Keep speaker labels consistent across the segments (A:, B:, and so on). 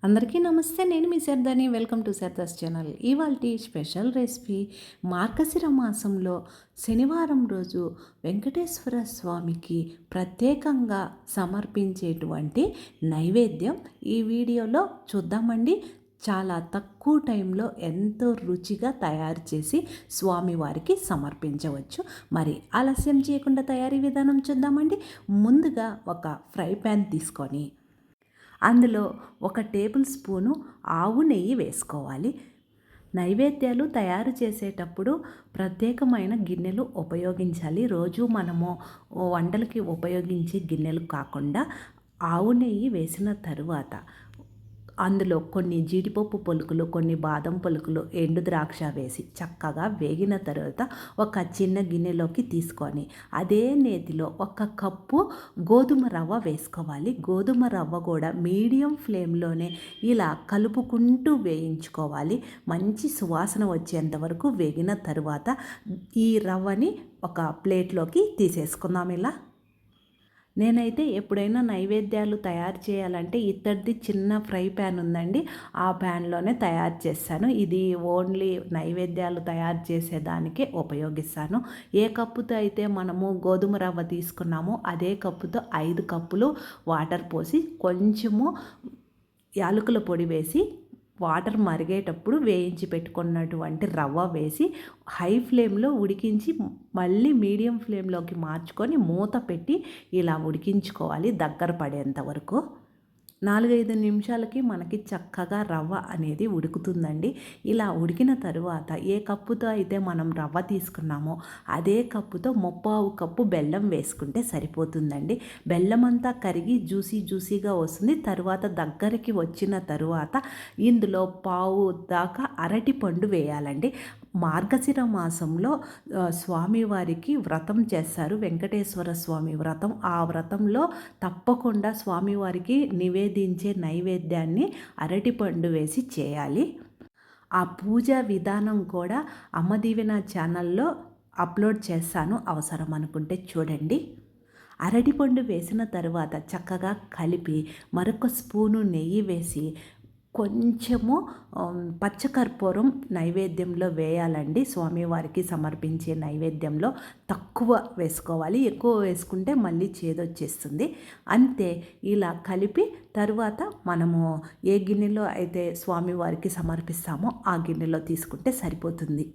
A: అందరికీ నమస్తే. నేను మీ సర్దాని. Welcome to Sarda's channel. ఇవాల్టి స్పెషల్ రెసిపీ మార్గశిర మాసంలో శనివారం రోజు వెంకటేశ్వర స్వామికి ప్రత్యేకంగా సమర్పించేటువంటి నైవేద్యం ఈ వీడియోలో చూద్దామండి. చాలా తక్కువ టైంలో ఎంతో రుచిగా తయారు చేసి స్వామివారికి సమర్పించవచ్చు. మరి ఆలస్యం చేయకుండా తయారీ విధానం చూద్దామండి. ముందుగా ఒక ఫ్రై ప్యాన్ తీసుకొని అందులో 1 టేబుల్ స్పూను ఆవు నెయ్యి వేసుకోవాలి. నైవేద్యాలు తయారు చేసేటప్పుడు ప్రత్యేకమైన గిన్నెలు ఉపయోగించాలి. రోజు మనము వంటలకి ఉపయోగించే గిన్నెలు కాకుండా ఆవు నెయ్యి వేసిన తరువాత అందులో కొన్ని జీడిపప్పు పలుకులు, కొన్ని బాదం పలుకులు, ఎండు ద్రాక్ష వేసి చక్కగా వేగిన తర్వాత ఒక చిన్న గిన్నెలోకి తీసుకొని అదే నేతిలో 1 కప్పు గోధుమ రవ్వ వేసుకోవాలి. గోధుమ రవ్వ కూడా మీడియం ఫ్లేమ్లోనే ఇలా కలుపుకుంటూ వేయించుకోవాలి. మంచి సువాసన వచ్చేంత వరకు వేగిన తరువాత ఈ రవ్వని ఒక ప్లేట్లోకి తీసేసుకుందాం. ఇలా నేనైతే ఎప్పుడైనా నైవేద్యాలు తయారు చేయాలంటే ఇత్తడిది చిన్న ఫ్రై ప్యాన్ ఉందండి. ఆ ప్యాన్లోనే తయారు చేస్తాను. ఇది ఓన్లీ నైవేద్యాలు తయారు చేసేదానికే ఉపయోగిస్తాను. ఏ కప్పుతో అయితే మనము గోధుమ రవ్వ తీసుకున్నామో అదే కప్పుతో 5 కప్పులు వాటర్ పోసి కొంచెము యాలకుల పొడి వేసి వాటర్ మరిగేటప్పుడు వేయించి పెట్టుకున్నటువంటి రవ్వ వేసి హై ఫ్లేమ్లో ఉడికించి మళ్ళీ మీడియం ఫ్లేమ్లోకి మార్చుకొని మూత పెట్టి ఇలా ఉడికించుకోవాలి దగ్గర పడేంత వరకు. 4-5 నిమిషాలకి మనకి చక్కగా రవ్వ అనేది ఉడుకుతుందండి. ఇలా ఉడికిన తరువాత ఏ కప్పుతో అయితే మనం రవ్వ తీసుకున్నామో అదే కప్పుతో 3/4 కప్పు బెల్లం వేసుకుంటే సరిపోతుందండి. బెల్లం అంతా కరిగి జ్యూసీగా వస్తుంది. తరువాత దగ్గరికి వచ్చిన తరువాత ఇందులో పావు దాకా అరటిపండు వేయాలండి. మార్గశిర మాసంలో స్వామివారికి వ్రతం చేస్తారు, వెంకటేశ్వర స్వామి వ్రతం. ఆ వ్రతంలో తప్పకుండా స్వామివారికి నివేదించే నైవేద్యాన్ని అరటిపండు వేసి చేయాలి. ఆ పూజా విధానం కూడా అమ్మ దీవెన ఛానల్లో అప్లోడ్ చేస్తాను, అవసరం అనుకుంటే చూడండి. అరటిపండు వేసిన తర్వాత చక్కగా కలిపి మరొక స్పూను నెయ్యి వేసి కొంచెము పచ్చకర్పూరం నైవేద్యంలో వేయాలండి. స్వామివారికి సమర్పించే నైవేద్యంలో తక్కువ వేసుకోవాలి, ఎక్కువ వేసుకుంటే మళ్ళీ చేదొచ్చేస్తుంది. అంతే. ఇలా కలిపి తరువాత మనము ఏ గిన్నెలో అయితే స్వామివారికి సమర్పిస్తామో ఆ గిన్నెలో తీసుకుంటే సరిపోతుంది.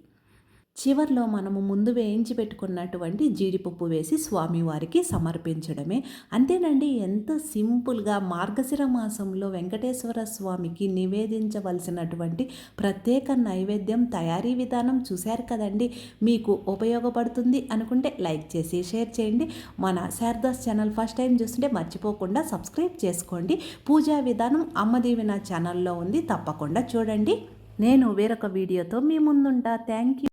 A: చివర్లో మనము ముందు వేయించి పెట్టుకున్నటువంటి జీడిపప్పు వేసి స్వామివారికి సమర్పించడమే. అంతేనండి. ఎంత సింపుల్గా మార్గశిర మాసంలో వెంకటేశ్వర స్వామికి నివేదించవలసినటువంటి ప్రత్యేక నైవేద్యం తయారీ విధానం చూశారు కదండి. మీకు ఉపయోగపడుతుంది అనుకుంటే లైక్ చేసి షేర్ చేయండి. మన శారదాస్ ఛానల్ ఫస్ట్ టైం చూస్తుంటే మర్చిపోకుండా సబ్స్క్రైబ్ చేసుకోండి. పూజా విధానం అమ్మ దీవెన ఛానల్లో ఉంది, తప్పకుండా చూడండి. నేను వేరొక వీడియోతో మీ ముందుంటా. Thank you.